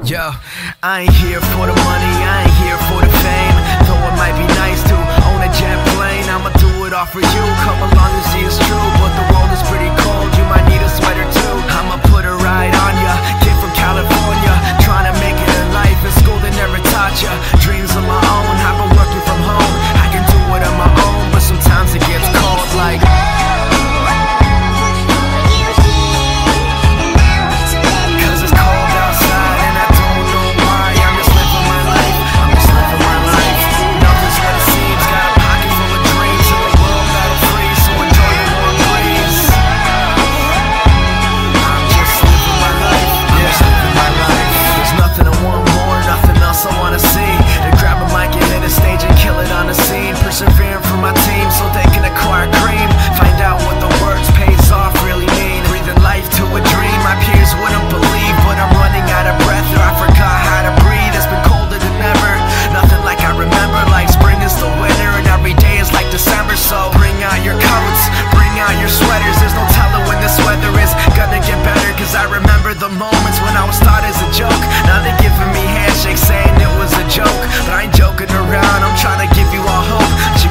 Yo, I ain't here for the money, I ain't here for the fame. Though it might be nice to own a jet plane, I'ma do it all for you, come along and see it's true. But the world is pretty cold, you might need a sweater too. I'ma put a ride on ya, kid from California, trying to make it in life. In school they never taught ya, dreams of my own. I've been working from home, I can do it on my own. But sometimes it gets cold like persevering for my team so they can acquire cream. Find out what the words pays off really mean. Breathing life to a dream my peers wouldn't believe. But I'm running out of breath or I forgot how to breathe. It's been colder than ever, nothing like I remember. Like spring is the winter and every day is like December. So bring out your coats, bring out your sweaters. There's no telling when this weather is gonna get better. Cause I remember the moments when I was thought as a joke. Now they're giving me handshakes saying it was a joke. But I ain't joking around, I'm trying to give you all hope.